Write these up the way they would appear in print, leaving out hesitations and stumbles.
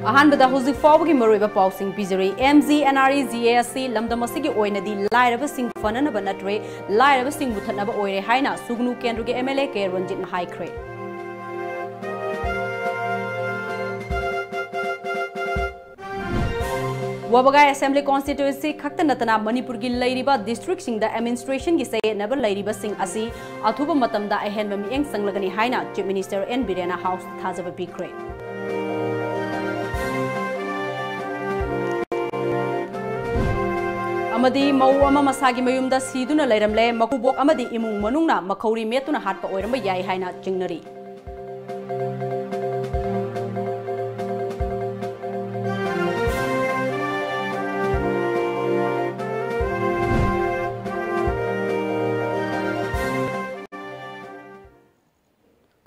अहानबदा हुजिक फावगी मरुइबा पाउसिंग पिजरी MGNREGA लमदमसिगी ओइनदी लाइरबसिंग फननबा नत्रे लाइरबसिंग बुथनबा ओइरे हाइना Sugnu केंद्रगे MLA के Ranjit हाइख्रे वबगाई assembly constituency खक्त नतना Manipur की लैरिबा डिस्ट्रिक्ट सिंग द एडमिनिस्ट्रेशन की सयेनब लैरिबा सिंग असि अथुब मतमदा अहेनबा मिएंग संगलगनी हाइना चीफ मिनिस्टर एन बिरेना हाउस थाजब पिख्रे अमदी मौ अमा मसागी मयुमदा सीदुना लैरमले मकुबोक अमदी इमुंग मनुंगना मखौरी मेतुना हाटपा ओइरमबा याई हाइना चिंगनरी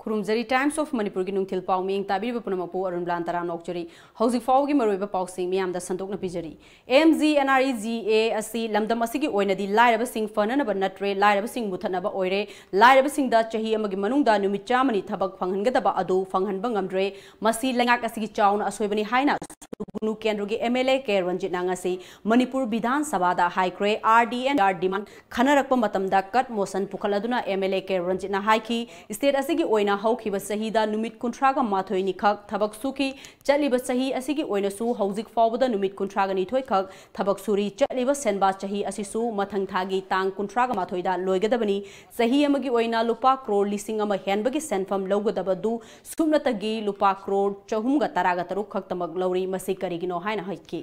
खुरुमजरी टाइम्स ऑफ मणिपुर की नुंथिल पाउ मिंग ताबीब पुनमपु अरुणबला तरा नोकचरी हौजिक फाउगी मरुइबा पाउसिंग मियामदा संतोकना पिजरी MGNREGA असि लमदम असिगी ओइनदी लाइरबसिंग फननबा नत्रे लाइरबसिंग बुथनबा ओइरे लाइरबसिंग दा चही अमगी मनुंगदा नुमित चामनी थबक फंगनगदबा अदु फंगहनबा ngamdre मसी लेंगाक असिगी चाउन असोइबनी हाइना सुगनु केंद्रगे MLA के रंजित नांगसी मणिपुर विधान सभा दा हाइक्रे RDNR डिमांड खनरकपा मतमदा कट मोशन पुखलदुना MLA के रंजित ना हाइकी स्टेट असिगी ओइना हौखिबा सहीदा नुमित कुंथ्रागा माथोय निखक थबक सुखी चलिबा सही असिगी ओइनसु हौजिक फावबदा नुमित कुंथ्रागा निथोय खक थबक सुरी चलिबा सेनबा चही असिसु मथंग थागी तांग कुंथ्रागा माथोयदा लोइगदबनी सही अमगी ओइना लुपा करोड़ लिसिंग अमा हेनबगी सेनफम लौगदबदु सुमनतगी लुपा करोड़ 413 खक्तमक लौरी मसी करिगिनो हाइना हाइकी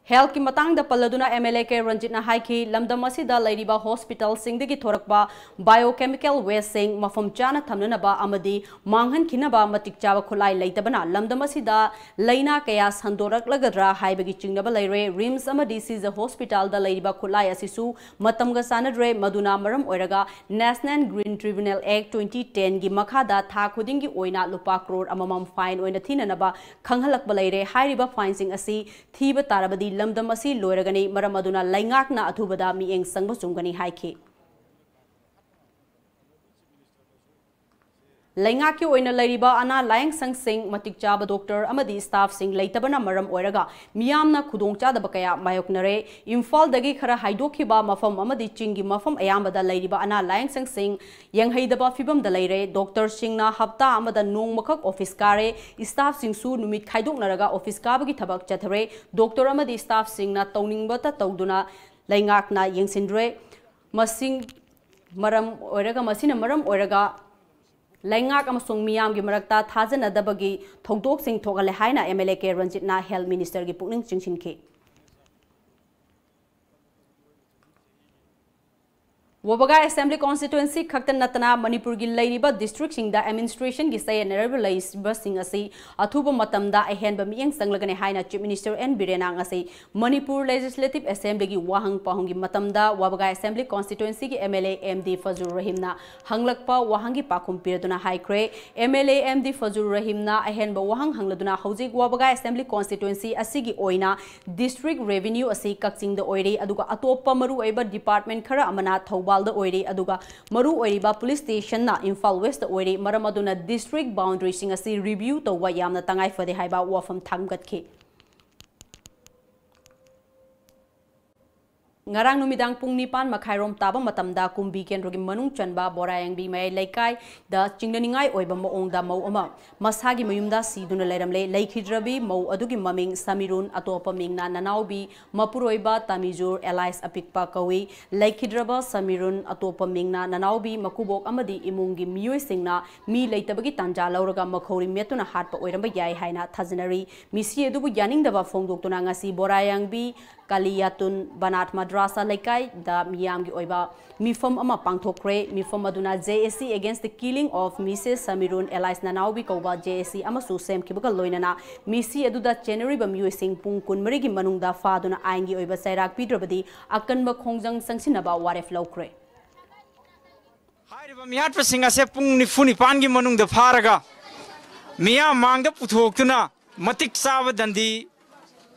हेल्थ की मतंग द पल्लदुना MLA के रंजित हाइकी लमदम असिदा लैरिबा हॉस्पिटल सिंगदगी थोरकबा बायोकेमिकल वेस्ट सिंग मफम चाना थमनबा अमदी मांगहन खिनबा मतिक चाबा खुलाई लैतबना लमदम असिदा लैना कया संदोरकलगद्रा हाइबगी चिंगनबा लैरे रिम्स अमदी सीज हॉस्पिटल द लैरिबा खुलाई असिसु मतमगा सानद्रे मदुना मरम ओइरगा नेशनल ग्रीन ट्रिब्यूनल एक्ट 2010 गी मखादा था खुदिंगी ओइना लुपा करोड़ अममम फाइन ओइना थिननबा खंगहलकबा लैरे हाइरिबा फाइन सिंग असि थीबा तारबदी लमदम असी लोरगनी मरम अदुना लैंगाकना अथुबदा मिएंग संगब चुंगनी हाइखी लैंगाकी ओइना लैरिबा अना लायंग संग सिंग मतिक चाबा डॉक्टर अमदी स्टाफ सिंग लैतबना मरम ओइरगा मियामना खुदोंग चादबा कया मायोकनरे इम्फाल दगी खरा हाइदोखिबा मफम अमदी चिंगी मफम अयामबदा लैरिबा अना लायंग संग सिंग यंगहैदबा फिबम द लैरे डॉक्टर सिंगना हप्ता अमदा नोंगमखक ऑफिस कारे स्टाफ सिंगसु नुमित खाइदोकनरगा ऑफिस काबगी थबक चथरे डॉक्टर अमदी स्टाफ सिंगना तौनिंगबता तौदुना लैंगाकना यंगसिंद्रे मसिंग मरम ओइरगा मसिना मरम ओइरगा लैंगाक अमसुंग मियाम की मरक्ता थाजनदबगी थौदोक सिंग थोगले हाइना MLA के रंजितना हेल्थ मिनिस्टर की पुकनिंग चिंगसिनखी वबगा असेंबली कॉन्स्टिट्यूएंसी खक्तन नतना मणिपुर की लैरिबा डिस्ट्रिक्ट सिंग द एडमिनिस्ट्रेशन की सयनरब लैसिबा सिंग असि अथुब मतमदा अहेनबा मिएंग संगलगने हाइना चीफ मिनिस्टर एन बिरेना असि मणिपुर लेजिस्लेटिव असेंबली की वाहंग पाहुंगी मतमदा वबगा असेंबली कॉन्स्टिट्यूएंसी की MLA MD फजुर रहीमना हंगलकपा वाहंगी पाखुम पिरदुना हाइक्रे MLA MD फजुर रहीमना अहेनबा वाहंग हंगलदुना हौजिक वबगा असेंबली कॉन्स्टिट्यूएंसी असिगी ओइना डिस्ट्रिक्ट रेवेन्यू असि कक्सिंग द ओइरे अदुगा अतोप्पा मरु ओइबा डिपार्टमेंट खरा अमना थौबा मरु ओइरिबा पुलिस स्टेशन ना इम्फाल वेस्ट ओइरि मरम अदुना डिस्ट्रिक्ट बाउंड्री सिंग असि रिव्यू तौबा यामना तंगाई फदे हाइबा वाफम थांगतखि ngarang numidang pung nipan makhairom taba matamda kumbi kendrogi manung chanba borayangbi mai laikai da chingnaningai oiba maong da mau ama masagi mayumda siduna leiramle laikhidrabi mau adugi maming samirun atopa mingna nanaubi mapuroiba tamizur allies apikpa kawi laikhidraba samirun atopa mingna nanaubi makubok amadi imungi miyoi singna mi leitabagi tanja lauraga makhori metuna hatpa oiramba yai haina thajinari misi edubu yaningdaba phongdoktuna ngasi borayangbi kaliyatun banat Madrasa Laikai da Miyamgi Oiba Mifam Ama Pangthokre Mifam Aduna JSC against the killing of Mrs. Samirun Elias Nanaubi Koba JSC Amasu Sem Kibuka Loinana Misi Aduda January Bamusing Pung Kunmarigi Manungda Faduna Aingi Oiba Sairak Pidrabadi Akanba Kongjang Sangsinaba Waref Lokre Mihat Pasinga se Pung Nifuni Pangi Manung the Paraga Mia Manga Puthokuna Matik Sava Dandi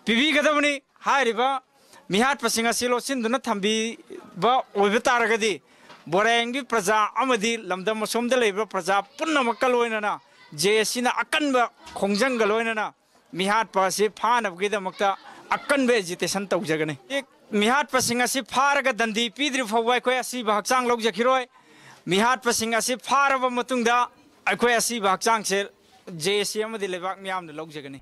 Pivi Gadavani Hariba Mihat Pasinga Silo Sinduna Tambi Ba Ovitaragadi Borangi Praza Amadi Lamdam Som de Labor Praza Puna Makaloinana Jesina Akanba Kongjang Galoinana Mihat Pasi Pan of Gida Makta Akan vegetation Taujagani Mihat Pasinga si Paraga Dandi Pidri for Waikoyasi Baksang Logjakiroi Mihat Pasinga si Parava Matunda Akoyasi Baksang Sel JCM the Levak Miam the Logjagani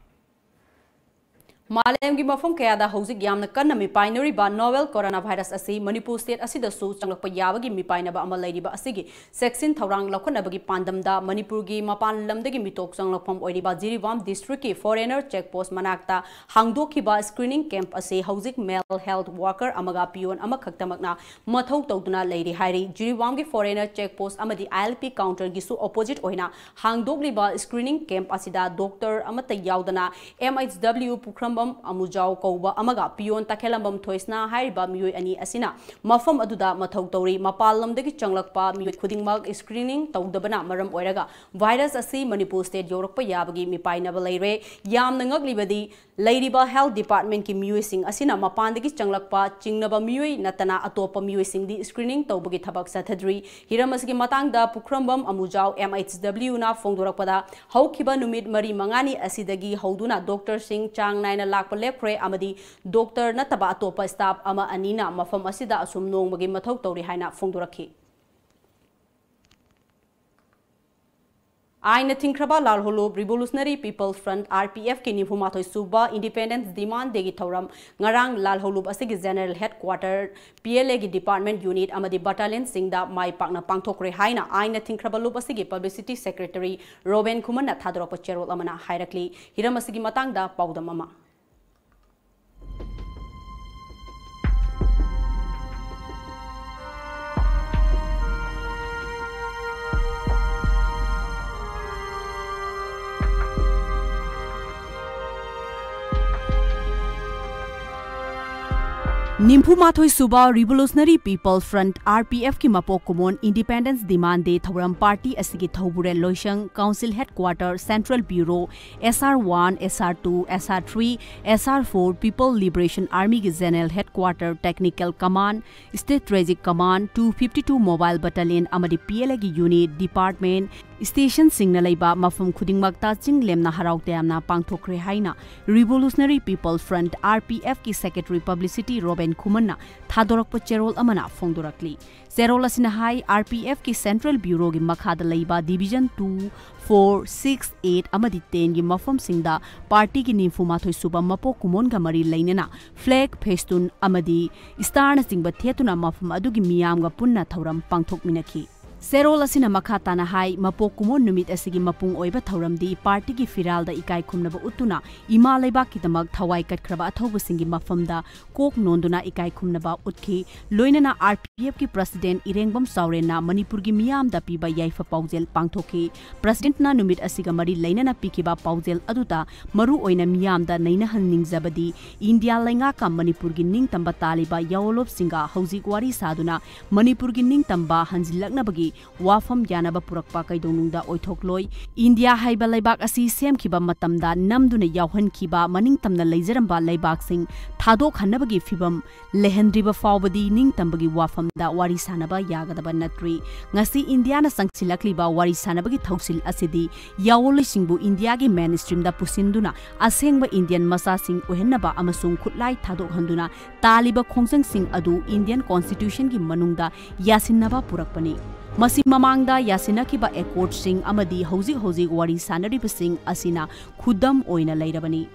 Malam gi mafam kaya da hausi gyamna kanna mi binary ba novel coronavirus asi Manipur state asida su changlakpa yabagi mi paina ba amal lairi ba asigi section thorang lakhona bagi pandam da Manipur gi mapan lamdagi mitok changlakpam oiri ba Jiriwam district ki foreigner checkpost manakta hangdokhi ba screening camp asi hausik male health worker amaga pion ama khaktamakna mathau tawduna lairi hairi Jiriwam gi foreigner checkpost amadi ILP counter gi su opposite oina hangdokli ba screening camp asida doctor amata yaudana MHW Pukram Amujau Koba Amaga Pion Takelambam Toisna Hariba Mui Ani Asina Mafam Aduda Mathau Tori Mapalam Deki Changlakpa Mui Kuding Mag screening Tawdabana Maram Oiraga Virus Asi Manipur State Yorokpa Yabagi Mipaina Valere Yam Nangaglibadi Ladyba Health Department ki Mui Sing Asina Mapandeki Changlakpa Chingnaba Mui Natana Atopa Mui Sing di screening Tawbagi Tabak Sathadri Hiramasgi Matangda Pukrambam Amujau MHW na Fongdorakpada Haukiba Numid Mari Mangani Asidagi Hauduna Dr. Singh Chang Naina Lakpa Lepre Amadi Doctor Nataba Atopa Staff Ama Anina Mafam Asida Asum Nong Magi Mathau Tori Haina Fongdoraki Aina Tinkraba Lalholo Revolutionary People Front RPF ki Nifumathoi Suba Independence Demand Degi Thoram Ngarang Lalholub Asigi General Headquarter PLA ki Department Unit Amadi Battalion Singda Mai Pakna Pangthokre Haina Aina Tinkraba Lub Asigi Publicity Secretary Robin Kumana Thadropa Cherol Amana Hairakli Hiram Asigi Matangda Paudam Ama Nimpumathoi Suba Revolutionary People Front RPF ki Mapok Kumon Independence Demand Day Thoram Party Asigi Thobure Loishang Council Headquarter Central Bureau SR1 SR2 SR3 SR4 People Liberation Army ki General Headquarter Technical Command Strategic Command 252 Mobile Battalion Amadi PLA ki Unit Department Station Singnalaiba Mafum Khudingmakta Chinglemna Harautayamna Pangthokre Haina Revolutionary People Front RPF ki Secretary Publicity Robin Kumana Thadorokpa Cherol Amana Fongdorakli Cherol asina hai RPF ki Central Bureau gi makhada laiba Division 2 4 6 8 amadi 10 gi mafam singda party ki Nimfumathoi Suba Mapo Kumon ga mari lainana flag festun amadi star na singba thetuna mafam adugi miyam ga punna thoram pangthok minaki Serol asina makata na hai Mapokumon numit asigi mapung oiba thauramdi party ki firal da ikai khumnaba utuna ima laiba ki damag thawai katkraba athobu singi mafamda kok nonduna ikai khumnaba utkhi loinana RPF ki president Irengbam Saurena Manipur gi miyam da piba yaifa paujel pangthoki president na numit asiga mari lainana pikiba paujel aduta maru oina miyam da naina hanning zabadi India lainga ka Manipur gi ning tamba taliba yawolop singa hauzik wari saduna Manipur gi ning tamba hanjilakna bagi Wafam Yanaba Purakpa Kaidonunda Oithokloi India Haiba Laibak Asi Sem Kiba Matamda Namduna Yauhan Kiba Maning Tamna Lazeramba Laibak Sing Thadok Hanabagi Fibam Lehendriba Fawbadi Ning Tambagi Wafam da Wari Sanaba Yagadaba Natri Ngasi Indiana Sangsilakliba Wari Sanabagi Thausil Asidi Yawoli Singbu India gi mainstream da Pusinduna Asengba Indian Masa Sing Ohenaba Amasung Kutlai Thadok Handuna Taliba Khongsang Sing Adu Indian Constitution gi Manungda Yasinaba Purakpani Masi mamangda yasinakiba accord sing amadi hauzik wari sanariba sing asina khudam oina lairabani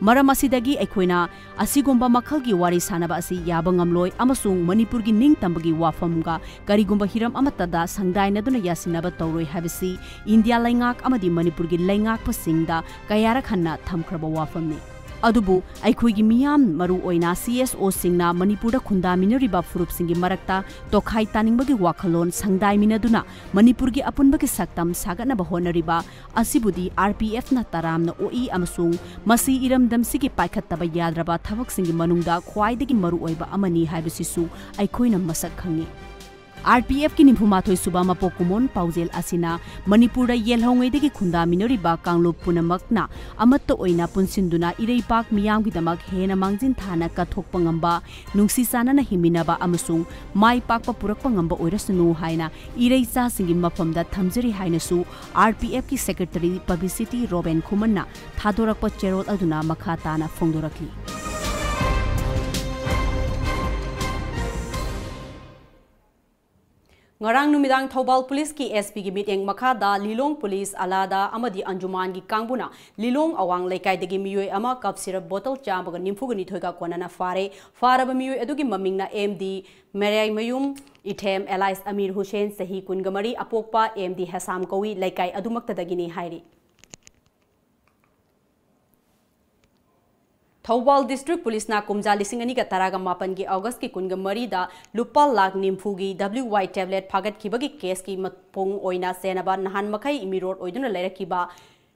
maram asidagi ekhoina asigomba makhalgi wari sanaba asi yaba ngamloi amasung Manipur gi ning tambagi wafamga karigomba hiram amatada sangdainaduna yasinaba tawroi habisi India laingak amadi Manipur gi laingak pasingda kayara khanna thamkraba wafamni अदुबु अखोइगी मियाम Maru ओइना CSO सिंगना Manipur खुंदामिनरिबा फुरुपसिंगी मरक्ता तोखाई तानिंगबगी वाखलोन संगदाइमिनदुना मणिपुरगी अपुनबगी सक्तम सागनबा होनरिबा असिबुदी RPF ना तरामना OE अमसुंग मसी इरमदमसिगी पाइखत्तबा याद्रबा थबकसिंगी मनुंगदा ख्वाइदगी मरु ओइबा अमनी हाइबसिसु अखोइना मसक खंगी RPF की निफुमाथोई सुबा मपोक कुमोन पाउजेल असिना मणिपुर येलहोंगेदगी खुंदामिनरिबा कांगलुप पुनमकना अमत्त ओइना पुनसिंदुना इरेपाक मियामगिदमक हेना मांगजिन थाना कथोकपा ngamba नुंगसी सानना हिमिनबा अमसुंग माई पाकपा पुरकपा ngamba ओइरसनु हाइना इरेचा सिंगी मफमदा थमजरी हाइनसु RPF की secretary publicity रोबेन खुमन्ना थादोरकपा चेरोल अदुना मखा ताना फोंदोरकली ngarang numidang thobal police ki SP gi meeting makada lilong police alada amadi anjuman gi kangbuna lilong awang laikai degi miyoi ama cup syrup bottle chambaga nimfugani thoiga konana faraba miyoi adugi mamingna MD Merai Mayum Ithem Elias Amir Hussein Sahi Kungamari apokpa MD Hasam Kawi laikai adumakta dagini hairi Thobal District Police na kumja lising ani ka taraga mapan ki August ki kunga marida lupa lag nimfugi WY tablet phagat kibagi case ki matpong oina senaba nahan makai imirot oiduna lerakiba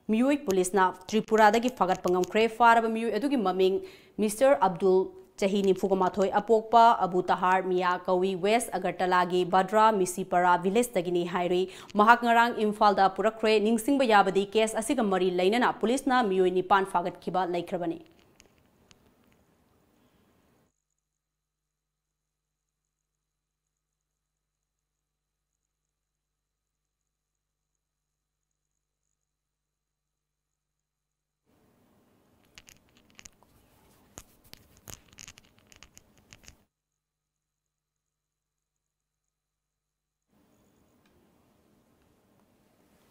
miyoi police na Tripura da ki phagat pangam kre faraba miyoi adugi maming Mr. Abdul Chahi nimfuga mathoi apokpa Abu Tahar Mia Kawi West Agartala gi Badra Misipara village dagini hairi mahak ngarang Imphal da purakre ningsingba yabadi case asiga mari lainana police na miyoi nipan phagat kiba laikhrabani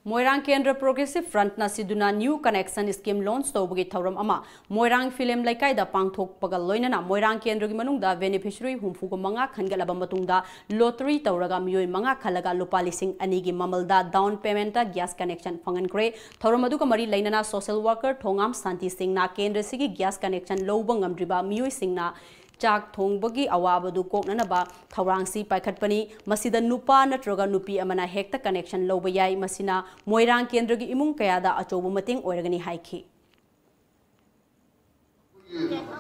Moirang Kendra Progressive Front na siduna new connection scheme launch tawbagi thauram ama Moirang film laikai da pangthok pagal loinana Moirang Kendra gi manungda beneficiary humfuga manga khangalaba matungda lottery tawraga miyoi manga khalaga lupa lising ani gi mamalda down payment ta gas connection phangan kre thauram adu ka mari lainana social worker thongam santi singh na kendra sigi gas connection lowba ngamdriba miyoi singna Chak thongbagi awabadu koknanaba thawrangsi paikhatpani masida nupa natroga nupi amana hekta connection loba yai masina Moirang Kendra gi imung kayada achobu mating oiragani haiki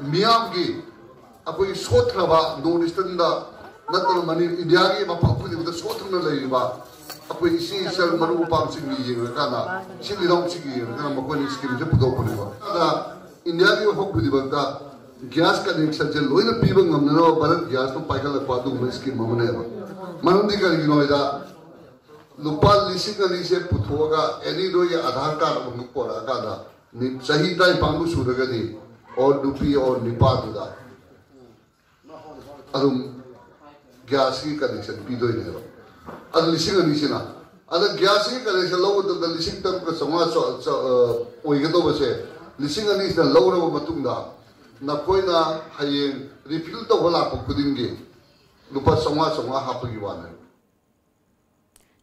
miyam gi apoi sotraba northeastern da natna mani india gi mapapudi da sotrna leiba apoi isi sel maru pam singi yeng kana silidong sigi kana makoni scheme je pudo puniba da india gi hokbudi ba gas connection je loina piba ngamna Bharat gas to paikala padu ma scheme mamane ba manundi kali noida lupa lising ali se puthoga any do ye aadhar card mu pora ka da ni sahi dai pangu suraga di or dupi or nipa da adum gas ki connection pido ne ba ad lising ali sina ad gas ki connection lo da lising tam ka sama so oiga do ba se lising ali se lo ro matung da na koina hayeng refill to hola ko kudingi lupa songa hapagi wana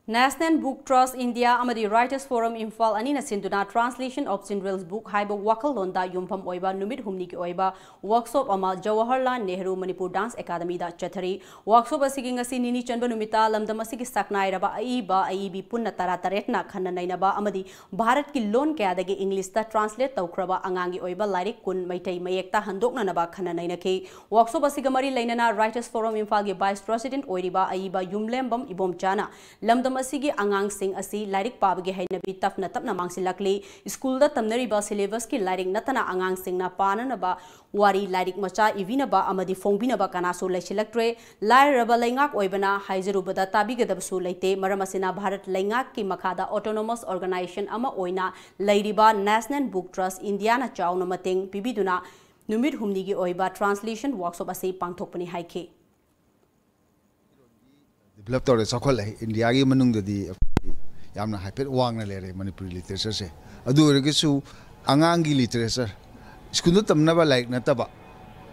National Book Trust India amadi Writers Forum Imphal anina sinduna translation of Cinderell's book haiba wakal londa yumpham oiba numit humni ki oiba workshop ama Jawaharlal Nehru Manipur Dance Academy da chathari workshop asigi ngasi nini chanba numita lamdam asigi saknai raba aibi punna tara taretna khanna nainaba amadi Bharat ki lon kya dagi English ta translate tawkraba angangi oiba lyric kun maitai mayekta handokna naba khanna nainaki workshop asiga mari lainana Writers Forum Imphal gi Vice President oiriba aiba yumlembam ibom chana lamdam Masigi angang sing asi lyric pabagi hainabi tapna mangsilakli school da tamnariba syllabus ki lyric natana angang sing na panana ba wari lyric macha ivina ba amadi fongbina ba kanaso laisilaktre lairaba laingak oibana haijarubada tabigadabsu leite maramasina Bharat laingak ki makhada autonomous organization ama oina lairiba National Book Trust India na chauna mating pibiduna numit humni gi oiba translation workshop asi pangthokpani haike develop tore chakol India gi manung di yamna hyper wang na lere Manipuri literature se adu regisu angang gi literature school tamna ba like na taba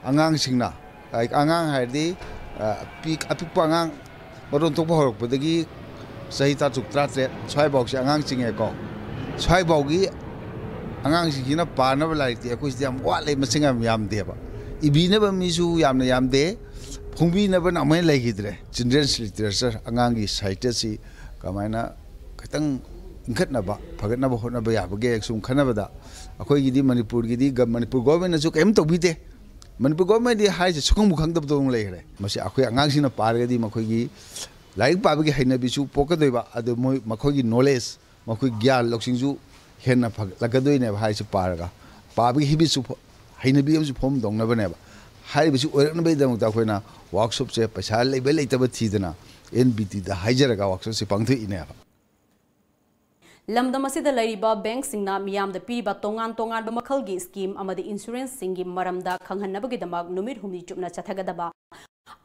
angang singna like angang haidi peak apik pangang baron tok bahorok podagi sahi ta chuk tra tre chhai bok se angang singe ko chhai bok gi ꯑꯉꯥꯡꯁꯤꯡꯁꯤꯅ ꯄꯥꯅꯕ ꯂꯥꯏꯔꯤꯛꯇꯤ ꯑꯩꯈꯣꯏꯁꯤꯗꯤ ꯌꯥꯝ ꯋꯥꯠꯂꯦ ꯃꯁꯤꯡ ꯌꯥꯝ ꯌꯥꯝꯗꯦꯕ ꯏꯕꯤꯅꯕ ꯃꯤꯁꯨ ꯌꯥꯝꯅ ꯌꯥꯝꯗꯦ ꯐꯣꯡꯕꯤꯅꯕꯅ ꯑꯃꯨꯛ ꯂꯩꯈꯤꯗ꯭ꯔꯦ ꯆꯤꯜꯗ꯭ꯔꯦꯟꯁ ꯂꯤꯇꯔꯦꯆꯔ ꯑꯉꯥꯡꯒꯤ ꯁꯥꯍꯤꯇ꯭ꯌꯁꯤ ꯀꯃꯥꯏꯅ ꯈꯤꯇꯪ ꯏꯟꯈꯠꯅꯕ ꯐꯒꯠꯅꯕ ꯍꯣꯠꯅꯕ ꯌꯥꯕꯒꯦ ꯁꯨꯝ ꯈꯟꯅꯕꯗ ꯑꯩꯈꯣꯏꯒꯤꯗꯤ ꯃꯅꯤꯄꯨꯔꯒꯤꯗꯤ ꯃꯅꯤꯄꯨꯔ ꯒꯣꯔꯃꯦꯟꯅꯁꯨ ꯀꯔꯤꯝ ꯇꯧꯕꯤꯗꯦ ꯃꯅꯤꯄꯨꯔ ꯒꯣꯔꯃꯦꯟꯗꯤ ꯍꯥꯏꯔꯤꯁꯦ ꯁꯨꯈꯪꯕꯨ ꯈꯪꯗꯕꯗꯣ ꯑꯃꯨꯛ ꯂꯩꯈ꯭ꯔꯦ ꯃꯁꯤ ꯑꯩꯈꯣꯏ ꯑꯉꯥꯡꯁꯤꯡꯅ ꯄꯥꯔꯒꯗꯤ ꯃꯈꯣꯏꯒꯤ ꯂꯥꯏꯔꯤꯛ ꯄꯥꯕꯒꯤ ꯍꯩꯅꯕꯤꯁꯨ ꯄꯣꯛꯀꯗꯣꯏꯕ ꯑꯗꯨ ꯃꯈꯣꯏꯒꯤ ꯅꯣꯂꯦꯖ ꯃꯈꯣꯏ ꯒ꯭ꯌꯥꯟ ꯂꯧꯁꯤꯡꯁꯨ ꯍꯦꯟꯅ ꯐꯒꯠꯂꯛꯀꯗꯣꯏꯅꯦꯕ ꯍꯥꯏꯔꯤꯁꯤ ꯄꯥꯔꯒ ꯄꯥꯕꯒꯤ ꯍꯦꯕꯤꯠꯁꯨ ꯍꯩꯅꯕꯤ ꯑꯃꯁꯨ ꯐꯣꯝ ꯇꯧꯅꯕꯅꯦꯕ ꯍꯥꯏꯔꯤꯕꯁꯤ ꯑꯣꯏꯔꯛꯅꯕꯒꯤꯗꯃꯛꯇ ꯑꯩꯈꯣꯏꯅ ꯋꯥꯔꯛꯁꯣꯞꯁꯦ ꯄꯩꯁꯥ ꯂꯩꯕ ꯂꯩꯇꯕ ꯊꯤꯗꯅ NBTꯗ ꯍꯥꯏꯖꯔꯒ ꯋꯥꯔꯛꯁꯣꯞꯁꯦ ꯄꯥꯡꯊꯣꯛꯏꯅꯦꯕ ꯂꯝꯗꯝ ꯑꯁꯤꯗ ꯂꯩꯔꯤꯕ ꯕꯦꯡꯛꯁꯤꯡꯅ ꯃꯤꯌꯥꯝꯗ ꯄꯤꯔꯤꯕ ꯇꯣꯉꯥꯟꯕ ꯃꯈꯜꯒꯤ ꯁ꯭ꯀꯤꯝ ꯑꯃꯗꯤ ꯏꯟꯁꯨꯔꯦꯟꯁꯁꯤꯡꯒꯤ ꯃꯔꯝꯗ ꯈꯪꯍꯟꯅꯕꯒꯤꯗꯃꯛ ꯅꯨꯃꯤꯠ ꯍꯨꯝꯅꯤ ꯆꯨꯞꯅ ꯆꯠꯊꯒꯗꯕ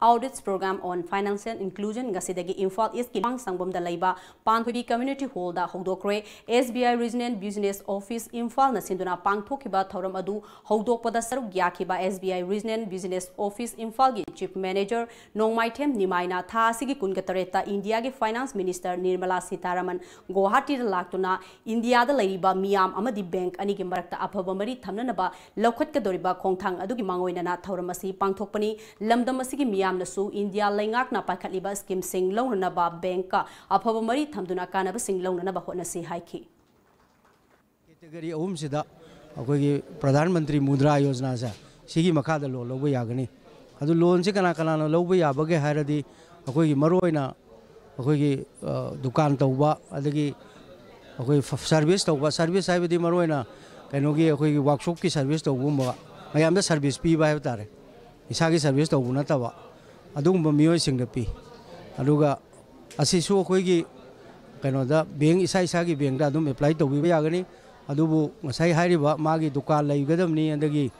Audits Program on Financial Inclusion Gasidagi Imphal East Kilang Sangbomda Laiba Panthubi Community Hall da Hogdokre SBI Regional Business Office Imphal na sinduna pangthokiba thoram adu hogdokpada saruk yakiba SBI Regional Business Office Imphal gi Chief Manager Nongmaithem Nimaina tha asigi kungatareta India gi Finance Minister Nirmala Sitharaman Guwahati da laktuna India da laiba miyam amadi bank ani gi marakta afaba mari thamnanaba lokhatka doriba khongthang adugi mangoinana thoram asi pangthokpani lamdam asigi miyamnasu India laingakna paikhatliba scheme sing launanaba bank ka afaba mari thamduna kanaba sing launanaba hotnasi haiki category ahum sida akogi pradhan mantri mudra yojana sa sigi makhada lo loba yagani adu loan se kana kana no loba yabage hairadi akogi maroina akogi dukan tawba adagi akoi service tawba service haibadi maroina kainogi akogi workshop ki service tawbumba mayamda service pi ba haibtare isagi service tawbu nataba adugumba miyoi singda pi aduga asisu akoigi kainoda bank isagi bank da adum apply tawbi ba yagani adubu ngasai hairiba magi dukan laigadamni andagi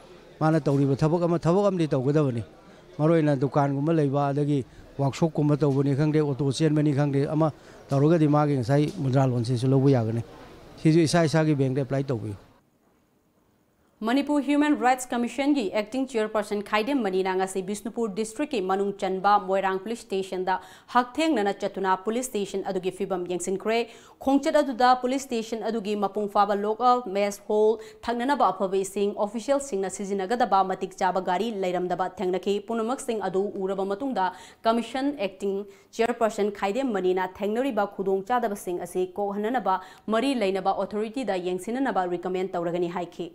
mana tawriba thabak amdi tawgadabani maroina dukan gumba laiba adagi workshop gumba tawbani khangde auto chenmani khangde ama tawrugadi magi ngasai mudra loan se su lobu yagani sisu isagi bank da apply tawbi Manipur Human Rights Commission gi acting chairperson Khaidem Manina ngasi Bisnupur district ki manung chanba Moirang police station da haktheng nana chatuna police station adugi fibam yengsinkre khongchat aduda police station adugi mapung faba local mess hall thangnana ba aphabe sing official singna sizinagada ba matik chaba gari lairamdaba thengnaki punamak sing adu uraba matungda commission acting chairperson Khaidem Manina thengnori ba khudong chadaba sing ase ko hanana ba mari lainaba authority da yengsinana ba recommend tawragani haiki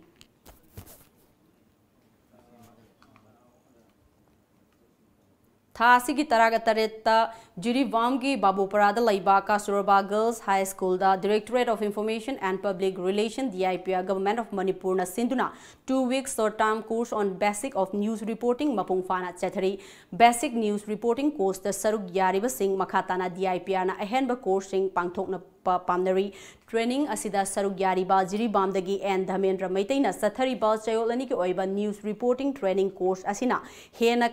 Thasigi Taragattaretta Jiribamgi Babuparada Laiba Kasuraba Girls High School da Directorate of Information and Public Relations DIPA Government of Manipur na Sinduna 2-week short-term course on Basic of News Reporting Mapungfana Chathari Basic News Reporting course the Saruk Yariba Singh Makhatana DIPA na ahenba course sing pangthokna pamnari training asida Saruk Yariba Jiribamdagi and Dhamendra Maitaina Sathariba Chayolani ki oiba news reporting training course asina hena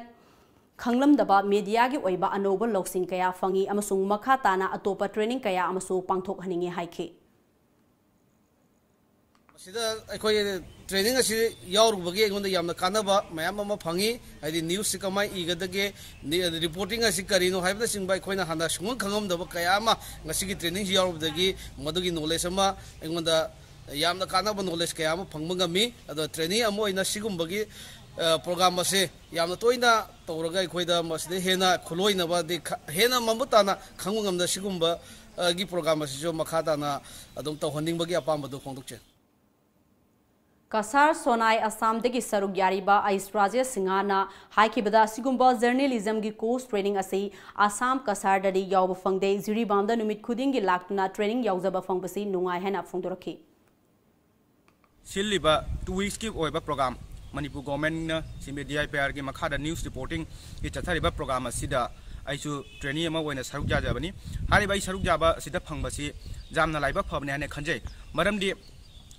Khanglamdaba media gi oiba anoba loksing kaya fangi amasung makha tana atopa training kaya amasu pangthok haningi haiki sida aikoi training asi yaurubagi engonda yamna kanaba mayam ama phangi haidi news sikamai igadage reporting asi karino haibda singba aikoina handa sungun khangomdaba kaya ama ngasigi training yaurubagi madugi knowledge ama engonda yamna kanaba knowledge kaya ama phangba ngami ado training amo ina sigumbagi program ase yamna toina tawraga aikoida masde hena khuloinaba de hena mamutana khangungamda sigumba gi program ase jo makhadana adum tawhandingbagi apambadu khongdukche Kasar Sonai Assam degi Saruk Yariba Ais Rajesh Singhana haikibada sigumba journalism gi course training ase Assam Kasar dadi yawba fangde Jiribamda numit khuding gi laktuna training yawjaba fangbasi nungai hena phongdoraki Silliba 2 weeks ki oiba program Manipur government DIPR ki makhada news reporting ki chathariba program asida aisu training ama oina saruk jabani hariba ai saruk jaba asida phangbasi jamna laiba phabne hane khanjai maramdi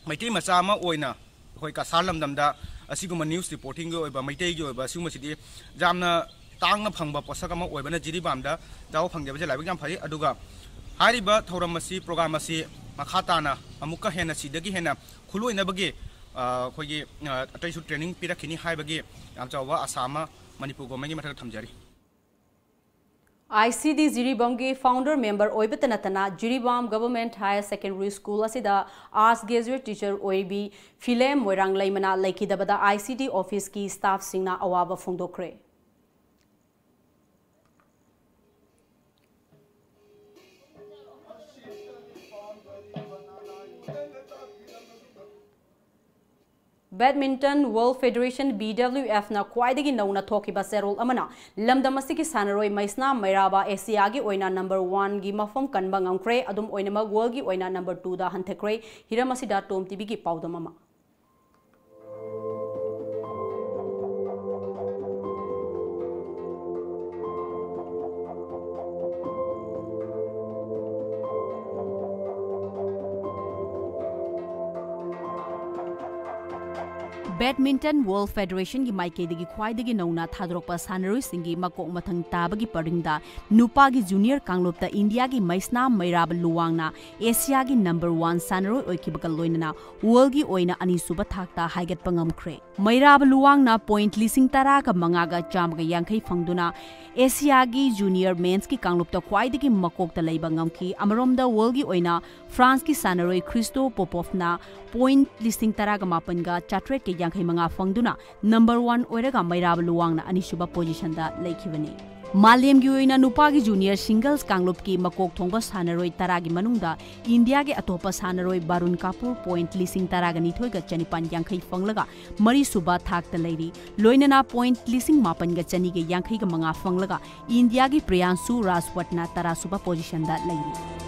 maitai macha ama oina hoi ka sarlamdamda asiguma news reporting gi oiba maitai gi oiba siguma sidi jamna tangna phangba posaka ma oibana jiribamda jaw phangde baje laiba jam phai aduga hariba thoram asi program asi makhatana amuka hena sidagi hena khuloina bagi khogi ataisu training pirakini haibagi amchawa asama manipur government gi mathak thamjari ICD Jiribam ki founder member oibata natana Jiribam Government Higher Secondary School asida arts graduate teacher oibi Philem Moirang Laimana laikidabada ICD office ki staff singna awaba phongdokre. Badminton World Federation BWF na kwaidagi nauna thokiba serol amana lamdam asigi sanaroi maisna mairaba Asia gi oina number 1 gi mafam kanba ngamkre adum oina ma world gi oina number 2 da hanthekre hiramasida TOMTV gi paudam ama Badminton World Federation ki maikedi khwaidagi nauna thadrokpa sanaroi singi makok mathang tabagi paringda nupa gi junior kanglopta India gi maisna mairab luwangna Asia gi number 1 sanaroi oikibaga loinana world gi oina ani suba thakta haigat pangamkhre mairab luwangna point lising tara ka mangaga chamga yankhai phangduna Asia gi junior men's ki kanglopta khwaidagi makokta leiba ngamki amaromda world gi oina France ki sanaroi Christo Popovna point listing tara ga mapan ga chatret ke yankhai manga phangduna number 1 oiraga mairab luwangna anisuba position da leikhibani Malem gi oina nupa gi junior singles kanglop ki makok thongba sanaroi tara gi manungda India ge atopa sanaroi Barun Kapur point lising tara ga nithoi ga chanipan yankhai phanglaga mari suba thak ta leiri loinana point lising mapan ga chani ge yankhai ga manga phanglaga India gi Priyansu Raswatna tara suba position da leiri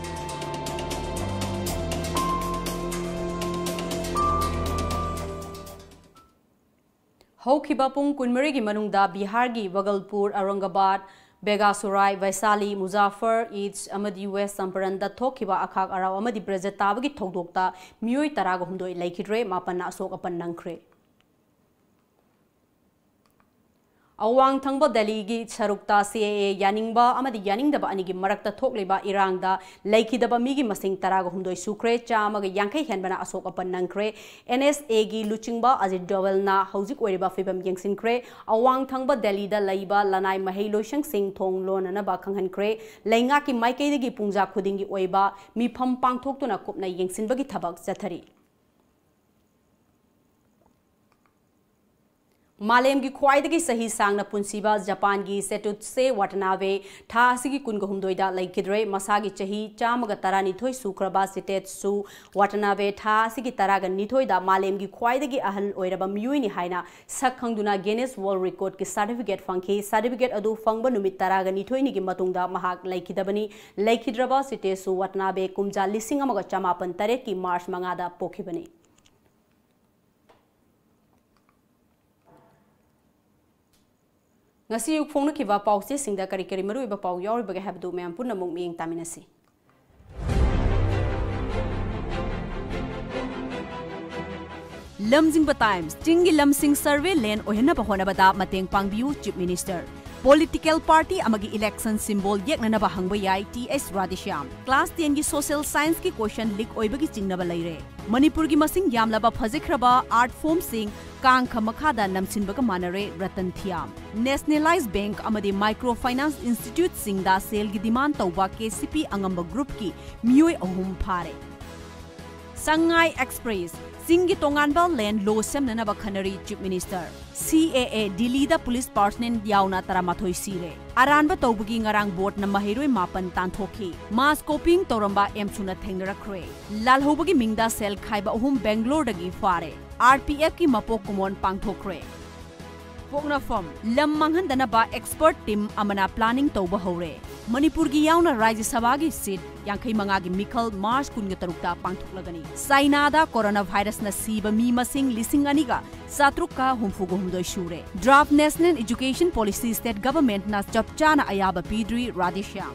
Haukiba pung kunmari gi manungda Bihar gi Bagalpur, Aurangabad, Begasurai, Vaisali, Muzaffar, East, Amadi West, Samparanda thokiba akhak araw amadi Brajatab gi thogdokta mioi taraga humdoi laikidre mapana asok apan nangkre. Awang thangba Delhi gi sarukta CAA yaningba amadi yaningdaba anigi marakta thokleba irangda laikidaba migi masing taraga humdoi sukre chamaga yankai henbana asok apan nangkre NSA gi luchingba Ajit Dovelna hauzik oiriba fibam yengsinkre awang thangba Delhi da laiba lanai mahei loisang sing thong lonana ba khanghankre lainga ki maikei gi pungja khudingi oiba mifam pangthoktuna kopna yengsinbagi thabak chathari Malem gi khwaidagi sahi sangna punsiba Japan gi Setutse Watanabe tha asigi kunga humdoida laikidre masagi chahi chamaga tarani thoi sukraba Sitetsu Watanabe tha asigi taraga nithoi da Malem gi khwaidagi ahal oiraba miyuini haina sakhangduna Guinness World Record ki certificate fangki certificate adu fangba numit taraga nithoi ni gi matungda mahak laikidabani laikidraba Sitetsu Watanabe kumja lising amaga chamapan taret ki March mangada pokhibani Ngasi yuk phone ki va pause singda kari kari maru iba pau yauri baga habdu mem punna mung ming taminasi Lamjingba Times Tingi Lamsing Survey Len ohena bahona bada mateng pangbiu Chief Minister Political Party amagi election symbol yeknana ba hangba yai TS Radisham Class 10 gi Social Science ki question leak oibagi chingnaba leire Manipur gi masing yamlaba phajikraba art form sing kang khamakada namsinbaga manare Ratan Thiam Nationalized Bank amadi Microfinance Institute singda sale gi demand tawba KCP angamba group ki mioi ahum phare Sangai Express Singi Tonganba Land Law Semnana Bakhanari Chief Minister CAA Delhi da Police Personnel yauna taramatoi sire Aranba Tobugi ngarang board na mahiroi mapan tanthoki Mass copying toramba emsuna thengnarakre Lalhobagi mingda sel khaiba ahum Bangalore dagi fare RPF ki mapok kumon pangthokre Pognafam lam manghandana ba expert team amana planning tawba hore Manipur gi yauna Rajya Sabha gi seat yankhai manga gi Mikhal March kunga tarukta pangthoklagani Sainada coronavirus na siba mi masing lising aniga satrukka humfugo humdoi shure Draft National Education Policy State Government na chapchana ayaba pidri Radisham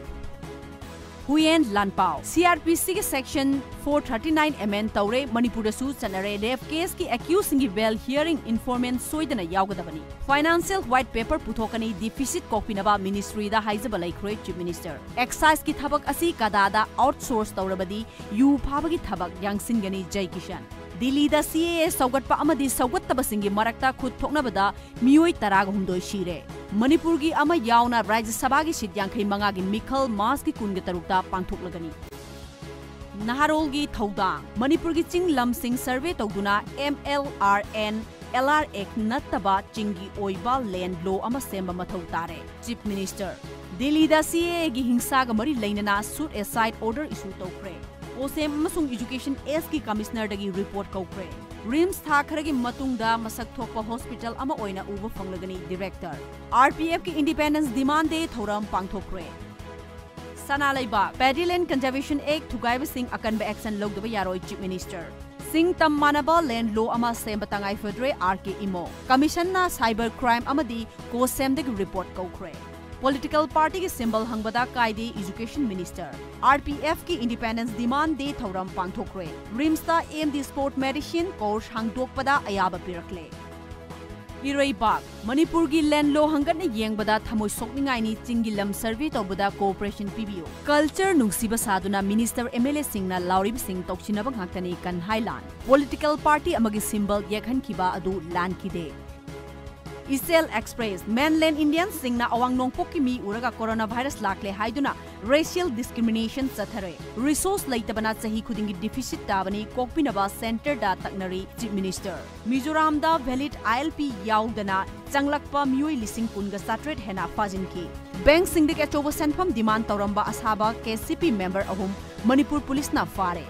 Huyen Lanpao CRPC ki section 439 MN taure Manipur su chanare rape case ki accused singi bail hearing informant soidana yaugadabani Financial white paper puthokani deficit kokpinaba ministry da haizaba laikhroi Chief Minister Excise ki thabak asi kadada outsource taurabadi yu phabagi thabak yangsingani Jai Kishan दिल्लीदा CAA सौगटपा अमदी सौगटतबसिंगी मरक्ता खुद थोकनबदा मियोई 13 शिरे मणिपुरगी अमा यावना राज्य सभागी seat 85 मिखल मार्चगी 23 पांथोकलगनी नहारोलगी थौदांग मणिपुरगी चिंग लमसिंग सर्वे तौदुना MLRN LRX नत्तबा चिंगी ओइबा land लो अमा सेंबा मथौ तारे chief minister दिल्लीदा CAA गी हिंसागा मरी लैनना सूट एसाइड ऑर्डर इशू तौख्रे ओसेम अमसुंग एजुकेशन एस की कमिश्नर दगी रिपोर्ट कौख्रे रिम्स था खरगी मतुंगदा मसक थोकपा हॉस्पिटल अमा ओइना उबो फंगलगनी डायरेक्टर RPF की इंडिपेंडेंस डिमांड डे थौरम पांगथोख्रे सनालैबा पेडिलैंड कंजर्वेशन एक्ट थुगाइबसिंग अकनबा एक्शन लौदबा यारोय चीफ मिनिस्टर सिंग तम मानबा लैंड लो अमा सेंबा तंगाई फदरे RK इमो कमिशन ना साइबर क्राइम अमदी को सेमदगी रिपोर्ट कौख्रे पॉलिटिकल पार्टी के सिंबल हंगबदा कायदे एजुकेशन मिनिस्टर RPF की इंडिपेंडेंस डिमांड डे थौरम पांथोख्रे रिम्सता AMD स्पोर्ट मेडिसिन कोर्स हांगदोकपदा अयाबा पिरकले इरोइबाग मणिपुर की लैंड लो हंगन येंगबदा थमोय सोकनिंगाइनी चिंगी लम सर्वे तौबदा कोऑपरेशन पीबियो कल्चर नुंगसिबा सादुना मिनिस्टर MLA सिंगना लाउरिब सिंग तौचिनबा ngakani kan हाइलान पॉलिटिकल पार्टी अमगी सिंबल येखनखिबा अदु लानखिदे इसेल एक्सप्रेस मेनलैंड इंडियन सिंगना अवांग नोंगपोक की मी उरगा कोरोना वायरस लाकले हाइदुना रेशियल डिस्क्रिमिनेशन चथरे रिसोर्स लैतबना चही खुदिंगी डिफिसिट ताबनी कोकपिनबा सेंटर दा तकनरी चीफ मिनिस्टर मिजोराम दा वैलिड ILP याउदना चंगलकपा मियोई लिसिंग कुनगा साट्रेट हेना फाजिनकी बैंक सिंगदिक अचोबो सेंफम डिमांड तौरंबा असाबा KCP मेंबर अहुम मणिपुर पुलिस ना फारे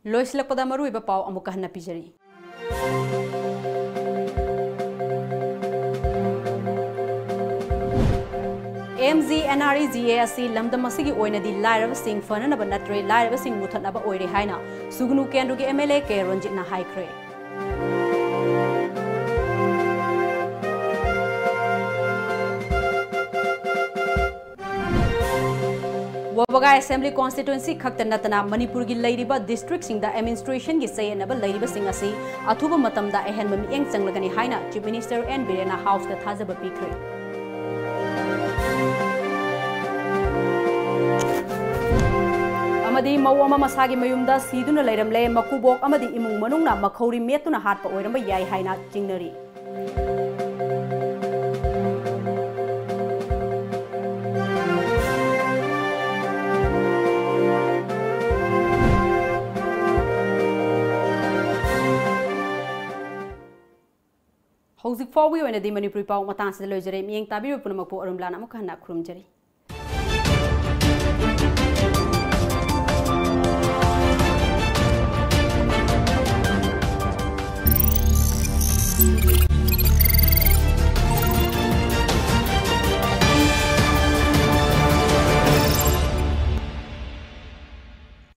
लोइसलकपदा मरुइबा पाव अमुका हन्ना पिजरी AMZ NREGA asi lamdam asigi oinadi lairaba sing fananaba natre lairaba sing muthanaba oire haina sugnu kendru ge MLA ke Ranjit na haikre Wabaga Assembly Constituency khakta natana Manipur gi lairiba district sing da administration gi sayenaba lairiba sing asi athuba matamda ehenba mieng changlagani haina Chief Minister N Birena House da thajaba pikre amadi mawama masagi mayumda siduna lairamle makubok amadi imung manungna makhori metuna hatpa oiramba yai haina chingnari Houzik fawi oina di Manipuri pau matang sa lojere miyeng tabi punamak po ARUNBALA mo kahana kurumjari.